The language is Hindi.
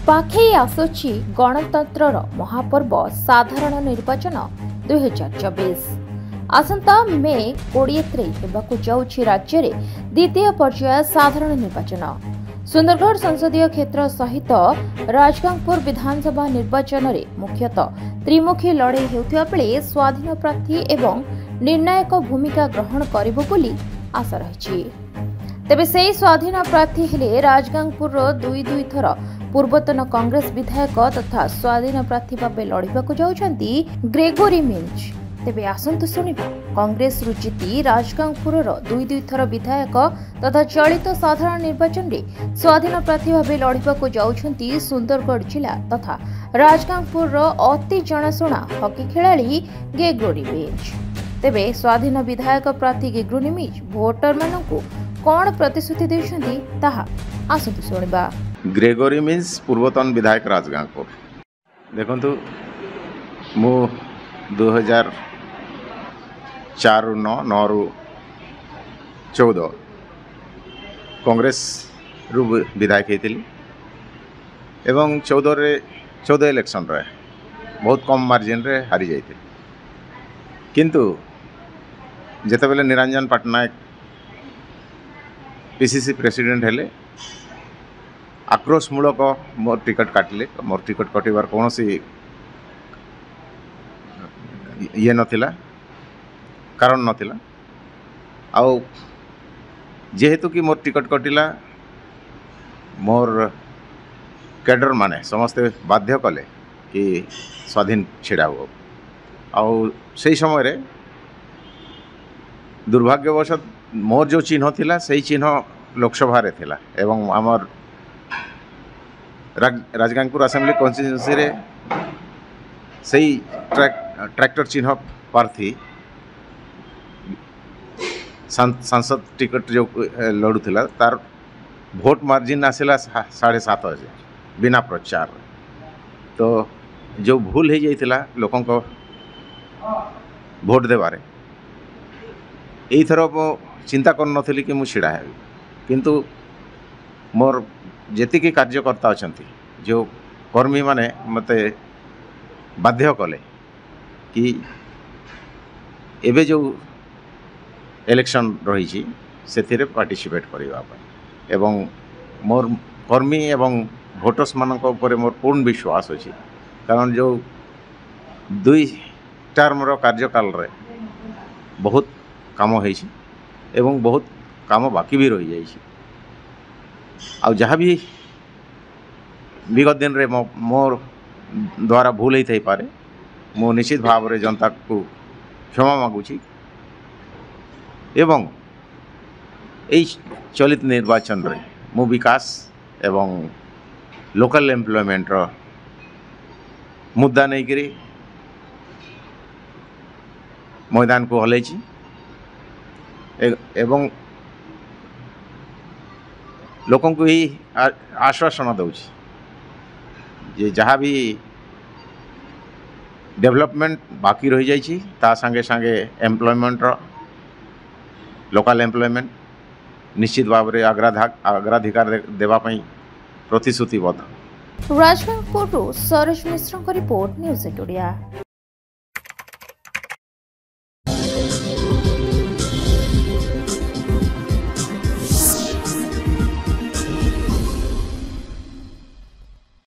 पाखई आसुची गणतंत्रर महापर्व साधारण निर्वाचन 2024 आसंता मे 20 हेबाकु जाउछि राज्य रे द्वितीय पर्याय साधारण निर्वाचन। सुंदरगढ़ संसदीय क्षेत्र सहित राजगांगपुर विधानसभा निर्वाचन रे मुख्यतः त्रिमुखी लड़ाई हेउथिबा बेले स्वाधीन प्रार्थी एवं निर्णायक भूमिका ग्रहण करिबो बोली आशा रहिछि। तेबे सेही स्वाधीन प्रार्थी हेले राजगांगपुर दुई थर पूर्वतन कांग्रेस विधायक तथा स्वाधीन प्रार्थी भाव लड़ाक जाउछंती ग्रेगोरी मिंज। तेबे आसंतु सुनिबा कांग्रेस रु जीति राजगांगपुर दुई थर विधायक तथा चलित साधारण निर्वाचन में स्वाधीन प्रार्थी भाव लड़ाक जाउछंती सुंदरगढ़ जिला तथा राजगांगपुर अति जनाशुना हकी खेलाड़ी ग्रेगोरी मिंज। तेबे स्वाधीन विधायक प्रार्थी ग्रेगोरी मिंज भोटर मानकु कौन प्रतिश्रुति देउछंती ताहा आसंतु सुनिबा। ग्रेगोरी मिंज पूर्वतन विधायक राजगांगपुर देखंतु मु 2004 9 रु 14 कांग्रेस रु विधायक हेतिली एवं 14 इलेक्शन रे बहुत कम मार्जिन रे हारी जाइथिली। किंतु जेतेबेले निरंजन पटनायक पीसीसी प्रेसिडेंट हेले आक्रोशमूलक मोर टिकट काटिले। मोर टिकट कटिबार कौन सी ये नथिला कारण नथिला आउ जेहेतु कि मोर टिकट कटिला मोर कैडर माने समस्ते बाध्य कले कि स्वाधीन छिड़ा हो। आउ से समय रे दुर्भाग्यवश मोर जो चिन्ह थिला सही चिन्ह लोकसभा रे थिला एवं आमर राजगांगपुर असेंबली कॉन्स्टिट्यूएंसी रे सही ट्रैक्टर चिन्ह प्रार्थी सांसद टिकट जो लड़ुला तार भोट मार्जिन आसला 7,500 बिना प्रचार। तो जो भूल हो जाइथिला लोकों को भोट देवारे एथर चिंता कर नथिली कि मु छिड़ा हेबी। किंतु मोर जेतिकी कार्यकर्ता अछंती जो कर्मी माने मते बाध्य कले कि एबे जो इलेक्शन रही से पार्टिसिपेट करबा एवं मोर कर्मी एवं भोटर्स मानक ऊपर मोर पूर्ण विश्वास अछि। कारण जो 2 टर्म रो कार्यकाल रे बहुत काम होई एवं बहुत काम बाकी भी रही जाइए। आ जहाँ भी विगत दिन रे मोर द्वारा भूल ही थई पारे मो निश्चित भाव रे जनता को क्षमा मागुची एवं एई चलित निर्वाचन रे मो विकास एवं लोकल एम्प्लॉयमेंट रो मुद्दा नहीं करी मैदान को हलैची एवं लोकों को ही आश्वासन दूची जे जहाँ भी डेवलपमेंट बाकी रही जाइए ता संगे संगे एम्प्लॉयमेंट लोकल एम्प्लॉयमेंट निश्चित भाव में अग्राधिकार देवाई प्रतिश्रुतिबद्ध। राजगांगपुर सरोज मिश्र रिपोर्ट न्यूज़ 8 ओडिया।